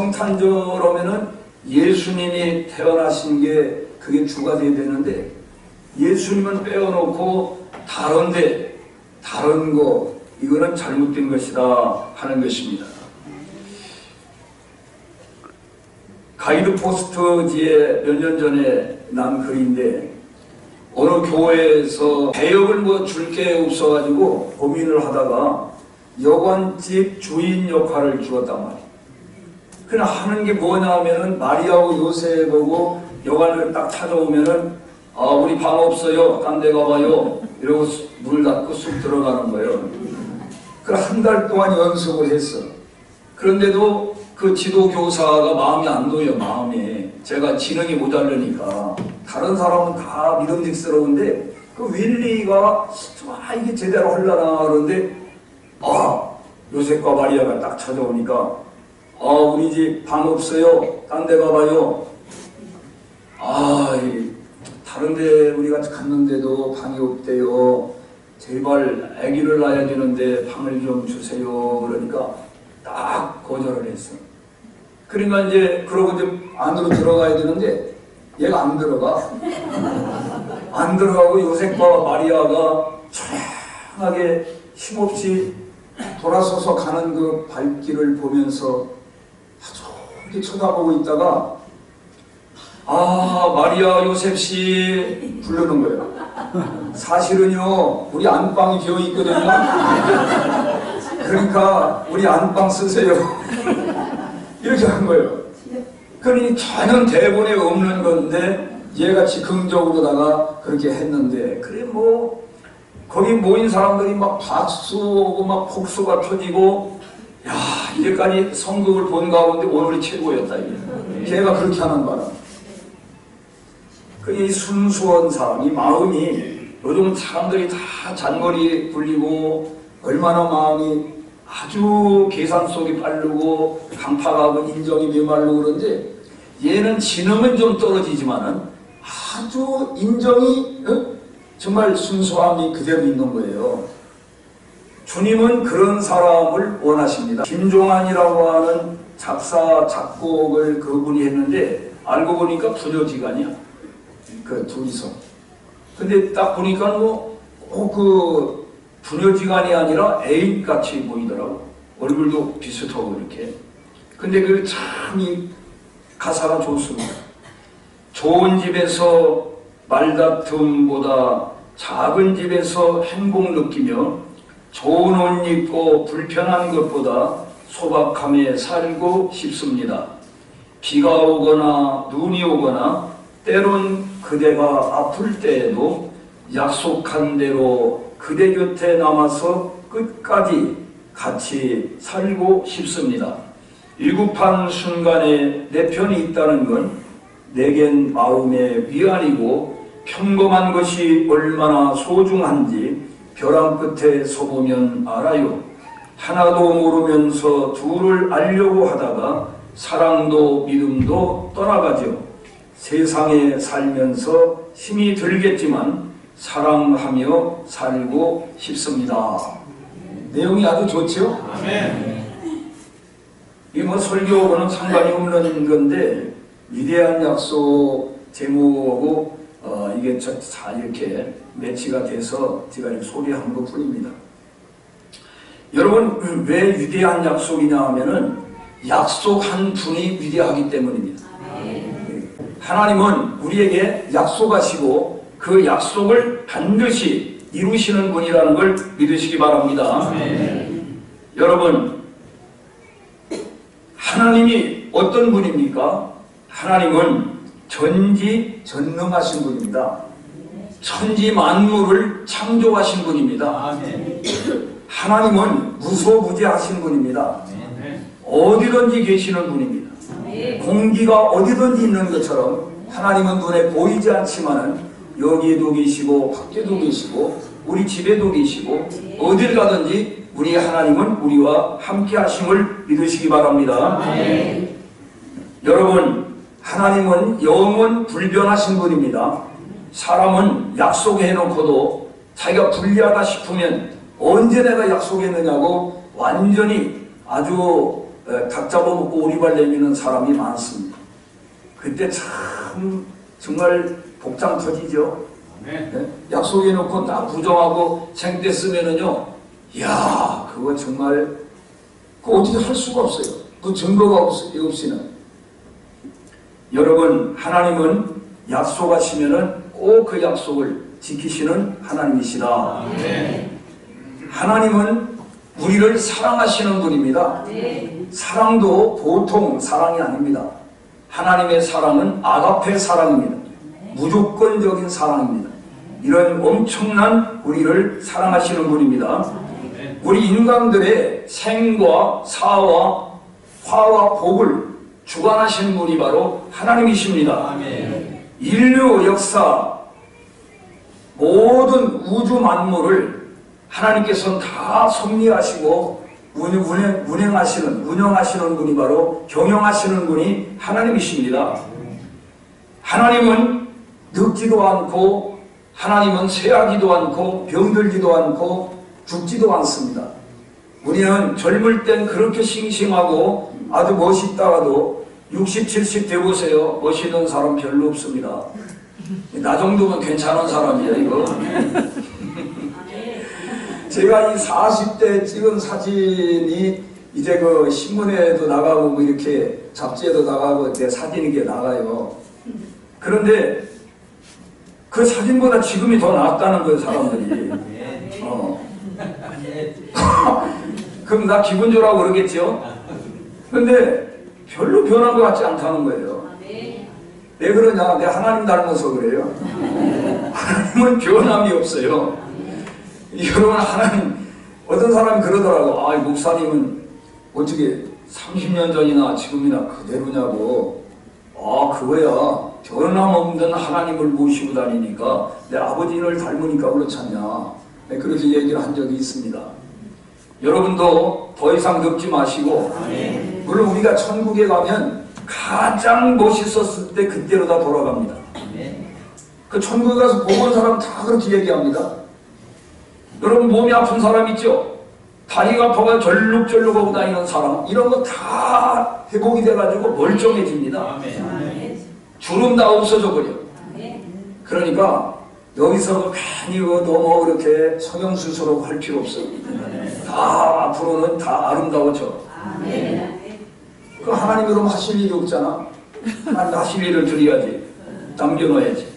성탄절하면은 예수님이 태어나신 게 그게 주가 돼야 되는데 예수님은 빼어놓고 다른 거 이거는 잘못된 것이다 하는 것입니다. 가이드 포스트지에 몇 년 전에 난 글인데 어느 교회에서 배역을 줄 게 없어가지고 고민을 하다가 여관집 주인 역할을 주었단 말이에요. 그냥 하는 게 뭐냐 하면은 마리아하고 요셉하고 여관을 딱 찾아오면은 우리 방 없어요. 딴 데 가봐요. 이러고 문 닫고 쑥 들어가는 거예요. 그래 한 달 동안 연습을 했어. 그런데도 그 지도교사가 마음이 안 놓여. 마음에 제가 지능이 모자르니까 다른 사람은 다 믿음직스러운데 그 윌리가 이게 제대로 하려나 그러는데 요셉과 마리아가 딱 찾아오니까 우리 집 방 없어요. 딴 데 가봐요. 다른 데 우리가 갔는데도 방이 없대요. 제발 아기를 낳아야 되는데 방을 좀 주세요. 그러니까 딱 거절을 했어. 그러니까 이제 그러고 이제 안으로 들어가야 되는데 얘가 안 들어가. 안 들어가고 요셉과 마리아가 조용하게 힘없이 돌아서서 가는 그 발길을 보면서 아주 이렇게 쳐다보고 있다가 마리아 요셉씨 부르는 거예요. 사실은요 우리 안방이 비어 있거든요. 그러니까 우리 안방 쓰세요. 이렇게 한 거예요. 그러니 전혀 대본에 없는 건데 얘가 즉흥적으로다가 그렇게 했는데 그래 뭐 거기 모인 사람들이 막 박수하고 막 폭수가 터지고 이제까지 성극을 본 가운데 오늘이 최고였다 이게. 걔가 그렇게 하는 바람. 이 순수한 사람, 이 마음이 요즘 사람들이 다 잔머리 굴리고 얼마나 마음이 아주 계산 속이 빠르고 강팍하고 인정이 메말르고 그런데 얘는 지능은 좀 떨어지지만은 아주 인정이 정말 순수함이 그대로 있는 거예요. 주님은 그런 사람을 원하십니다. 김종환이라고 하는 작사 작곡을 그분이 했는데 알고 보니까 부녀지간이야. 그 둘이서. 근데 딱 보니까 그 부녀지간이 아니라 애인같이 보이더라고. 얼굴도 비슷하고 이렇게. 근데 그 참 이 가사가 좋습니다. 좋은 집에서 말다툼보다 작은 집에서 행복 느끼며 좋은 옷 입고 불편한 것보다 소박함에 살고 싶습니다. 비가 오거나 눈이 오거나 때론 그대가 아플 때에도 약속한 대로 그대 곁에 남아서 끝까지 같이 살고 싶습니다. 위급한 순간에 내 편이 있다는 건 내겐 마음의 위안이고 평범한 것이 얼마나 소중한지 벼랑 끝에 서보면 알아요. 하나도 모르면서 둘을 알려고 하다가 사랑도 믿음도 떠나가죠. 세상에 살면서 힘이 들겠지만 사랑하며 살고 싶습니다. 내용이 아주 좋죠? 아멘. 이게 뭐 설교하고는 상관이 없는 건데 위대한 약속 제목하고 이게 다 이렇게 매치가 돼서 제가 이렇게 소개한 것 뿐입니다. 여러분 왜 위대한 약속이냐 하면은 약속한 분이 위대하기 때문입니다. 하나님은 우리에게 약속하시고 그 약속을 반드시 이루시는 분이라는 걸 믿으시기 바랍니다. 여러분 하나님이 어떤 분입니까? 하나님은 전지전능하신 분입니다. 천지 만물을 창조하신 분입니다. 하나님은 무소부재하신 분입니다. 어디든지 계시는 분입니다. 공기가 어디든지 있는 것처럼 하나님은 눈에 보이지 않지만은 여기에도 계시고 밖에도 계시고 우리 집에도 계시고 어딜 가든지 우리 하나님은 우리와 함께 하심을 믿으시기 바랍니다. 여러분 하나님은 영원 불변하신 분입니다. 사람은 약속해놓고도 자기가 불리하다 싶으면 언제 내가 약속했느냐고 완전히 아주 닭 잡아먹고 오리발 내미는 사람이 많습니다. 그때 참 정말 복장 터지죠. 네? 약속해놓고 딱 부정하고 생떼 쓰면은요, 이야, 그거 정말 그거 어떻게 할 수가 없어요. 그 증거가 없이는. 여러분, 하나님은 약속하시면은 꼭 그 약속을 지키시는 하나님이시다. 하나님은 우리를 사랑하시는 분입니다. 사랑도 보통 사랑이 아닙니다. 하나님의 사랑은 아가페 사랑입니다. 무조건적인 사랑입니다. 이런 엄청난 우리를 사랑하시는 분입니다. 우리 인간들의 생과 사와 화와 복을 주관하시는 분이 바로 하나님이십니다. 인류 역사 모든 우주 만물을 하나님께서는 다 섭리하시고 운영하시는 분이 바로 경영하시는 분이 하나님이십니다. 하나님은 늙지도 않고, 하나님은 쇠하지도 않고, 병들지도 않고, 죽지도 않습니다. 우리는 젊을 땐 그렇게 싱싱하고 아주 멋있다가도 60, 70 돼보세요. 멋있는 사람 별로 없습니다. 나 정도면 괜찮은 사람이야, 이거. 제가 이 40대 찍은 사진이 이제 그 신문에도 나가고 뭐 이렇게 잡지에도 나가고 내 사진이 이게 나가요. 그런데 그 사진보다 지금이 더 낫다는 거예요, 사람들이. 그럼 나 기분 좋으라고 그러겠죠? 근데 별로 변한 것 같지 않다는 거예요. 왜 그러냐? 내가 하나님 닮아서 그래요. 하나님은 변함이 없어요. 여러분, 하나님, 어떤 사람이 그러더라고. 아, 목사님은 어떻게 30년 전이나 지금이나 그대로냐고. 아, 그거야. 변함 없는 하나님을 모시고 다니니까 내 아버지를 닮으니까 그렇잖냐. 네, 그렇게 얘기를 한 적이 있습니다. 여러분도 더 이상 늙지 마시고, 물론 우리가 천국에 가면 가장 멋있었을 때 그때로 다 돌아갑니다. 그 천국에 가서 보건 사람 다 그렇게 얘기합니다. 여러분, 몸이 아픈 사람 있죠? 다리가 아파가 절룩절룩하고 다니는 사람, 이런 거 다 회복이 돼가지고 멀쩡해집니다. 주름 다 없어져 버려. 그러니까 여기서 괜히 너무 그렇게 성형수술하고 할 필요 없어요. 다 앞으로는 다 아름다워져. 그 하나님 그럼 하실 일이 없잖아. 하실 일을 드려야지. 남겨놓아야지.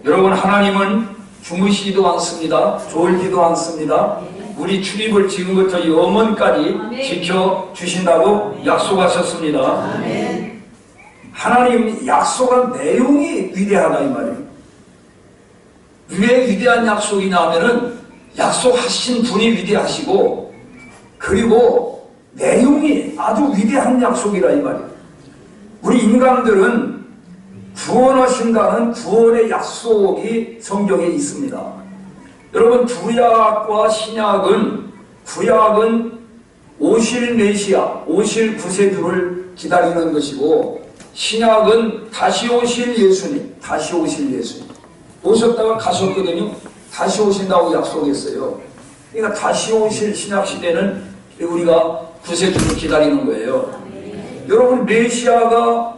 여러분, 하나님은 주무시지도 않습니다. 졸지도 않습니다. 우리 출입을 지금부터 영원까지 지켜주신다고 약속하셨습니다. 하나님 약속한 내용이 위대하다 이 말이에요. 왜 위대한 약속이냐 하면은 약속하신 분이 위대하시고, 그리고 내용이 아주 위대한 약속이라 이 말이에요. 우리 인간들은 구원하신다는 구원의 약속이 성경에 있습니다. 여러분, 구약과 신약은, 구약은 오실 메시아, 오실 구세주를 기다리는 것이고, 신약은 다시 오실 예수님, 다시 오실 예수님. 오셨다가 가셨거든요. 다시 오신다고 약속했어요. 그러니까 다시 오실 신약 시대는 우리가 구세주를 기다리는 거예요. 여러분, 메시아가,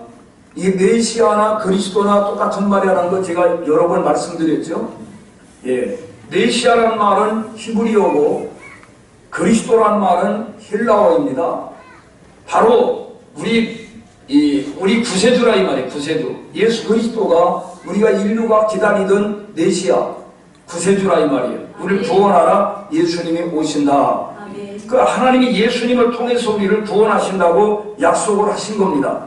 이 메시아나 그리스도나 똑같은 말이라는 거 제가 여러 번 말씀드렸죠. 예. 메시아란 말은 히브리어고 그리스도란 말은 헬라어입니다. 바로 우리 구세주라 이 말이에요. 구세주. 예수 그리스도가 우리가 인류가 기다리던 메시아, 구세주라 이 말이에요. 우리를 구원하라 예수님이 오신다. 그 하나님이 예수님을 통해서 우리를 구원하신다고 약속을 하신 겁니다.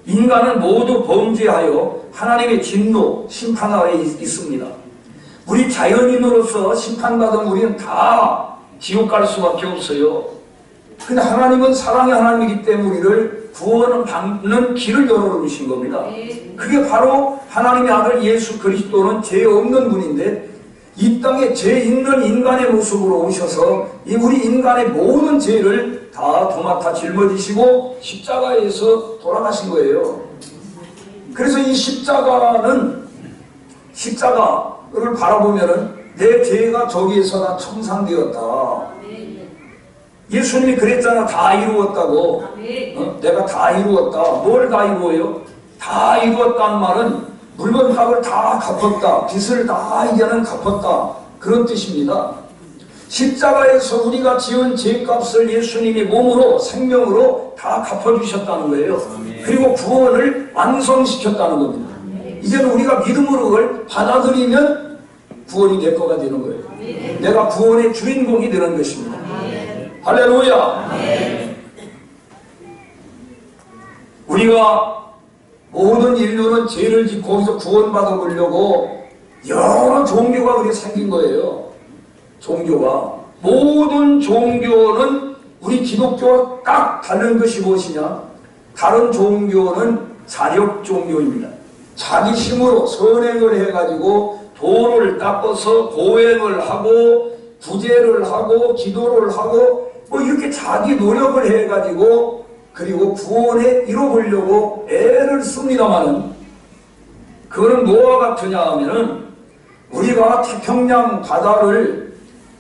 인간은 모두 범죄하여 하나님의 진노, 심판 아래에 있습니다. 우리 자연인으로서 심판받은 우리는 다 지옥 갈 수밖에 없어요. 근데 하나님은 사랑의 하나님이기 때문에 우리를 구원받는 길을 열어놓으신 겁니다. 그게 바로 하나님의 아들 예수 그리스도는 죄 없는 분인데 이 땅에 죄 있는 인간의 모습으로 오셔서 이 우리 인간의 모든 죄를 다 도맡아 짊어지시고 십자가에서 돌아가신 거예요. 그래서 이 십자가를 바라보면은 내 죄가 저기에서 다 청산되었다. 예수님이 그랬잖아. 다 이루었다고. 내가 다 이루었다. 뭘 다 이루어요? 다 이루었다는 말은 물건 값을 다 갚았다. 빚을 다 이제는 갚았다. 그런 뜻입니다. 십자가에서 우리가 지은 죄값을 예수님이 몸으로 생명으로 다 갚아주셨다는 거예요. 그리고 구원을 완성시켰다는 겁니다. 이제는 우리가 믿음으로 그걸 받아들이면 구원이 내 거가 되는 거예요. 내가 구원의 주인공이 되는 것입니다. 할렐루야. 우리가 모든 인류는 죄를 짓고 거기서 구원받아 보려고 여러 종교가 그렇게 생긴 거예요. 종교가. 모든 종교는 우리 기독교와 딱 다른 것이 무엇이냐? 다른 종교는 자력 종교입니다. 자기 힘으로 선행을 해가지고 돈을 닦아서 고행을 하고 구제를 하고 기도를 하고 뭐 이렇게 자기 노력을 해가지고 그리고 구원에 이뤄보려고 애를 씁니다마는 그거는 뭐와 같으냐 하면은 우리가 태평양 바다를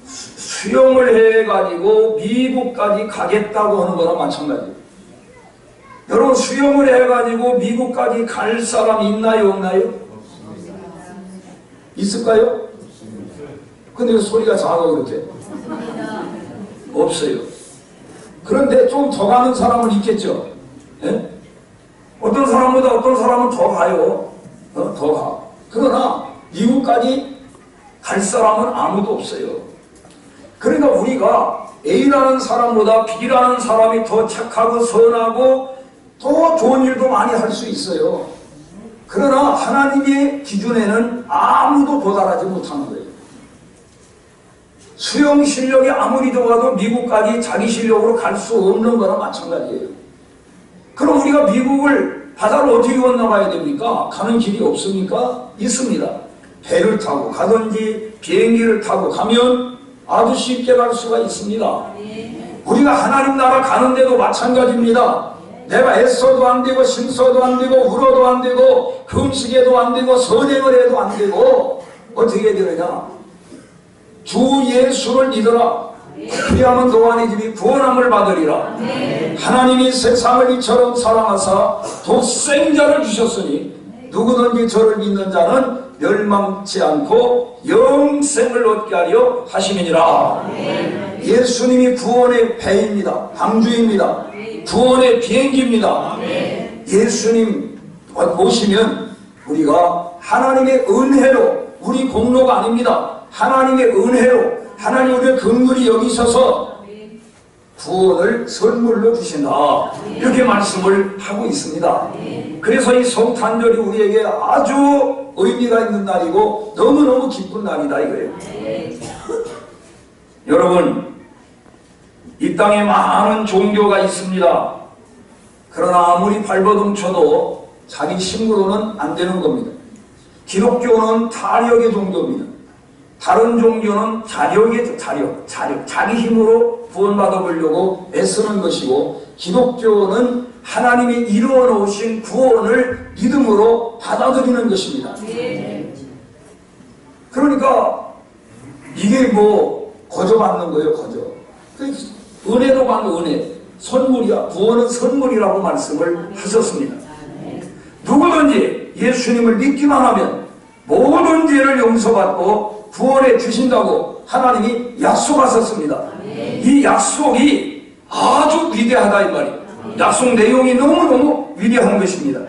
수영을 해가지고 미국까지 가겠다고 하는 거나 마찬가지예요. 여러분 수영을 해가지고 미국까지 갈 사람이 있나요 없나요? 있을까요? 근데 왜 소리가 작아 그렇게? 없어요. 그런데 좀 더 가는 사람은 있겠죠. 예? 어떤 사람보다 어떤 사람은 더 가요. 더 가. 그러나 미국까지 갈 사람은 아무도 없어요. 그러니까 우리가 A라는 사람보다 B라는 사람이 더 착하고 선하고 더 좋은 일도 많이 할 수 있어요. 그러나 하나님의 기준에는 아무도 도달하지 못하는 거예요. 수영 실력이 아무리 좋아도 미국까지 자기 실력으로 갈 수 없는 거나 마찬가지예요. 그럼 우리가 미국을 바다를 어떻게 건너가야 됩니까? 가는 길이 없습니까? 있습니다. 배를 타고 가든지 비행기를 타고 가면 아주 쉽게 갈 수가 있습니다. 우리가 하나님 나라 가는데도 마찬가지입니다. 내가 애써도 안 되고 힘써도 안 되고 울어도 안 되고 금식해도 안 되고 선행을 해도 안 되고 어떻게 되느냐? 주 예수를 믿어라. 그리하면 너와 네 집이 구원함을 받으리라. 하나님이 세상을 이처럼 사랑하사 독생자를 주셨으니 누구든지 저를 믿는 자는 멸망치 않고 영생을 얻게 하려 하심이니라. 예수님이 구원의 배입니다. 방주입니다. 구원의 비행기입니다. 예수님 모시면 우리가 하나님의 은혜로, 우리 공로가 아닙니다. 하나님의 은혜로 하나님 우리의 긍휼히 여기셔서 구원을 선물로 주신다. 이렇게 말씀을 하고 있습니다. 그래서 이 성탄절이 우리에게 아주 의미가 있는 날이고 너무너무 기쁜 날이다 이거예요. 여러분, 이 땅에 많은 종교가 있습니다. 그러나 아무리 발버둥 쳐도 자기 힘으로는 안 되는 겁니다. 기독교는 타력의 종교입니다. 다른 종교는 자력의 자력, 자기 힘으로 구원받아 보려고 애쓰는 것이고, 기독교는 하나님이 이루어 놓으신 구원을 믿음으로 받아들이는 것입니다. 그러니까 이게 뭐 거저 받는 거예요, 거저. 은혜도 받는 은혜, 선물이야. 구원은 선물이라고 말씀을 하셨습니다. 누구든지 예수님을 믿기만 하면 모든 죄를 용서받고 구원해 주신다고 하나님이 약속하셨습니다. 이 약속이 아주 위대하다 이 말이에요. 약속 내용이 너무너무 위대한 것입니다.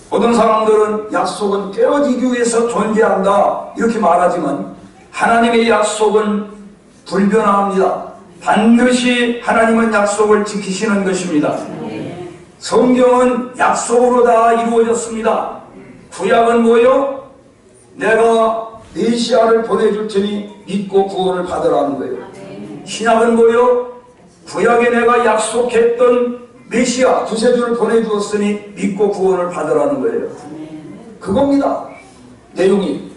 어떤 사람들은 약속은 깨어지기 위해서 존재한다 이렇게 말하지만 하나님의 약속은 불변합니다. 반드시 하나님은 약속을 지키시는 것입니다. 성경은 약속으로 다 이루어졌습니다. 구약은 뭐예요? 내가 메시아를 보내줄 테니 믿고 구원을 받으라는 거예요. 신약은 뭐예요? 구약에 내가 약속했던 메시아 두세주를 보내주었으니 믿고 구원을 받으라는 거예요. 그겁니다. 내용이.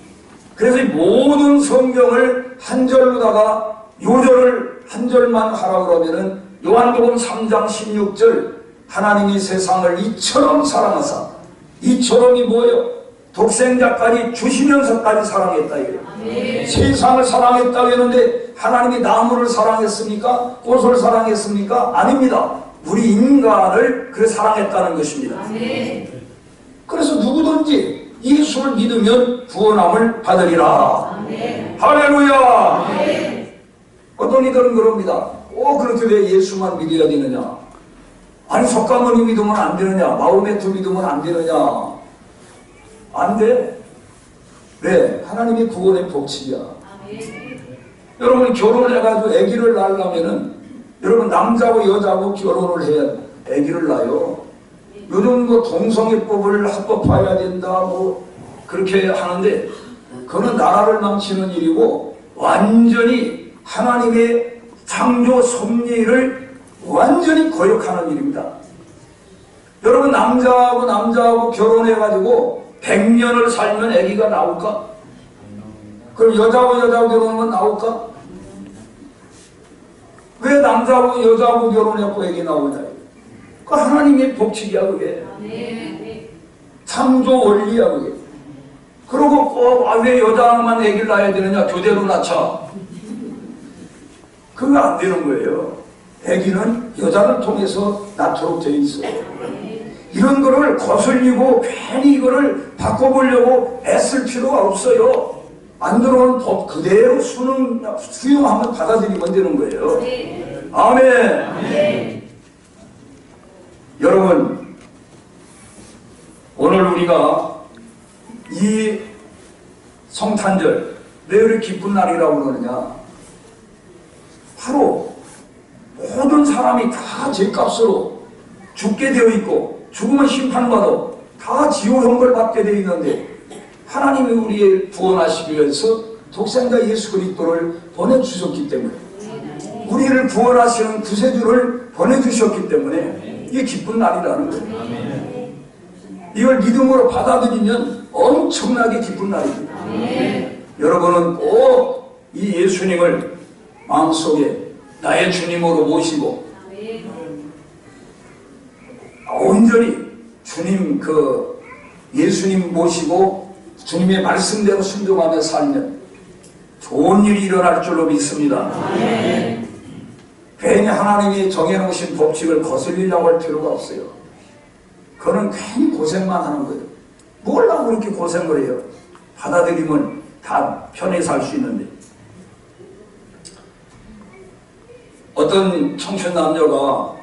그래서 이 모든 성경을 한 절로다가 요절을 한 절만 하라고 그러면은 요한복음 3장 16절 하나님이 세상을 이처럼 사랑하사, 이처럼이 뭐예요? 독생자까지 주시면서까지 사랑했다 이거예요. 세상을 사랑했다고 했는데 하나님이 나무를 사랑했습니까? 꽃을 사랑했습니까? 아닙니다. 우리 인간을 그 사랑했다는 것입니다. 그래서 누구든지 예수를 믿으면 구원함을 받으리라. 할렐루야. 어떤 이들은 그럽니다. 그렇게 왜 예수만 믿어야 되느냐? 아니 석가모니 믿으면 안 되느냐? 마호메트 믿으면 안 되느냐? 안 돼. 왜? 하나님의 구원의 법칙이야. 여러분 결혼해가지고 아기를 낳으려면은 여러분 남자고 여자고 결혼을 해야 아기를 낳아요. 요즘 뭐 동성애법을 합법화해야 된다 뭐 그렇게 하는데 그거는 나라를 망치는 일이고 완전히 하나님의 창조 섭리를 완전히 거역하는 일입니다. 여러분 남자하고 결혼해가지고 100년을 살면 아기가 나올까? 그럼 여자하고 결혼하면 나올까? 왜 남자하고 여자하고 결혼했고 아기 나오냐? 그 하나님의 법칙이야 그게. 창조 원리야 그게. 그러고 왜 여자만 아기를 낳아야 되느냐? 교대로 낳자. 그거 안 되는 거예요. 아기는 여자를 통해서 낳도록 되어 있어요. 이런 거를 거슬리고 괜히 이거를 바꿔보려고 애쓸 필요가 없어요. 안 들어온 법 그대로 수용하면 받아들이면 되는 거예요. 아멘. 여러분 오늘 우리가 이 성탄절 왜 이렇게 기쁜 날이라고 그러느냐? 바로 모든 사람이 다 죄값으로 죽게 되어 있고 죽으면 심판받아 다 지옥 형벌 받게 되어 있는데 하나님이 우리를 구원하시기 위해서 독생자 예수 그리스도를 보내주셨기 때문에 우리를 구원하시는 구세주를 보내주셨기 때문에 이게 기쁜 날이라는 거예요. 이걸 믿음으로 받아들이면 엄청나게 기쁜 날입니다. 여러분은 꼭 이 예수님을 마음속에 나의 주님으로 모시고 온전히 주님 예수님 모시고 주님의 말씀대로 순종하며 살면 좋은 일이 일어날 줄로 믿습니다. 괜히 하나님이 정해놓으신 법칙을 거슬리려고 할 필요가 없어요. 그거는 괜히 고생만 하는 거예요. 뭘라고 그렇게 고생을 해요? 받아들이면 다 편히 살 수 있는데. 어떤 청춘 남녀가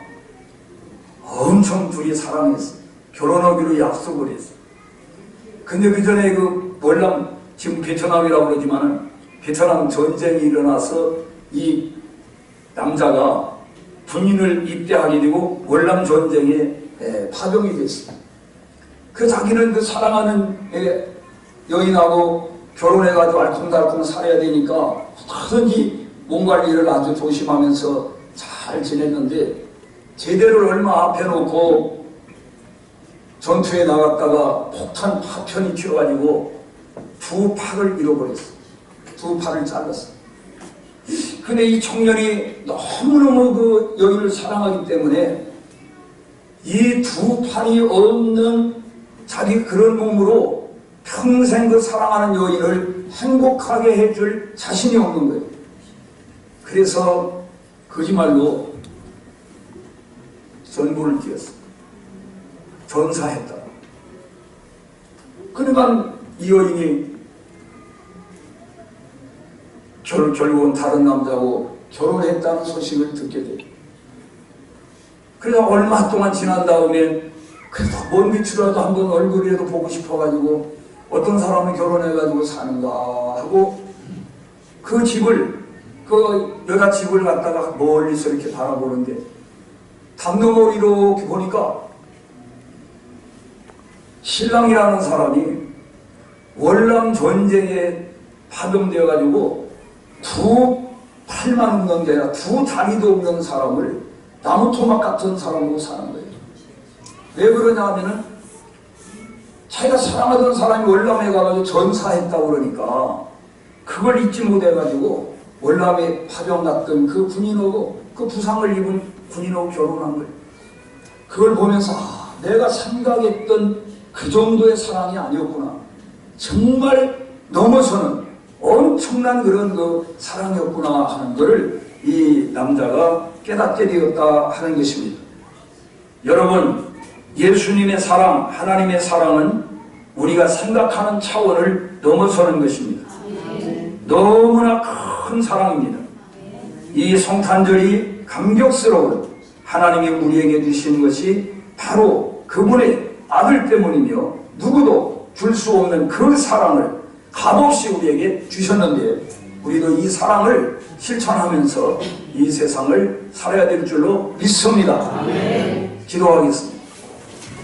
엄청 둘이 사랑했어. 결혼하기로 약속을 했어. 근데 그 전에 지금 베트남이라고 그러지만은 베트남 전쟁이 일어나서 이 남자가 군인을 입대하게 되고 월남 전쟁에 파병이 됐어. 자기는 그 사랑하는 여인하고 결혼해가지고 알콩달콩 살아야 되니까 하든지 몸 관리를 아주 조심하면서 잘 지냈는데 제대를 얼마 앞에 놓고 전투에 나갔다가 폭탄 파편이 튀어가지고 두 팔을 잃어버렸어. 두 팔을 잘랐어. 근데 이 청년이 너무너무 그 여인을 사랑하기 때문에 이 두 팔이 없는 자기 그런 몸으로 평생 그 사랑하는 여인을 행복하게 해줄 자신이 없는 거예요. 그래서 거짓말로 전부를 뛰었어. 전사했다. 그러니까 이 여인이 결국은 다른 남자하고 결혼했다는 소식을 듣게 돼. 그래서 얼마 동안 지난 다음에 그래도 먼 밑이라도 한번 얼굴이라도 보고 싶어가지고 어떤 사람은 결혼해가지고 사는가 하고 그 집을 그 여자 집을 갖다가 멀리서 이렇게 바라보는데 담 너머로 이렇게 보니까 신랑이라는 사람이 월남 전쟁에 파병되어 가지고 두 팔만 없는 게 아니라 두 다리도 없는 사람을 나무 토막 같은 사람으로 사는 거예요. 왜 그러냐 하면은 자기가 사랑하던 사람이 월남에 가가지고 전사했다고 그러니까 그걸 잊지 못해가지고 월남에 파병 갔던 그 군인하고 그 부상을 입은 군인하고 결혼한 거예요. 그걸 보면서 내가 생각했던 그 정도의 사랑이 아니었구나. 정말 넘어서는 엄청난 그런 그 사랑이었구나 하는 것을 이 남자가 깨닫게 되었다 하는 것입니다. 여러분, 예수님의 사랑, 하나님의 사랑은 우리가 생각하는 차원을 넘어서는 것입니다. 너무나 큰 사랑입니다. 이 성탄절이 감격스러운 하나님이 우리에게 주신 것이 바로 그분의 아들 때문이며 누구도 줄 수 없는 그 사랑을 값없이 우리에게 주셨는데 우리도 이 사랑을 실천하면서 이 세상을 살아야 될 줄로 믿습니다. 기도하겠습니다.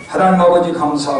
하나님 아버지 감사합니다.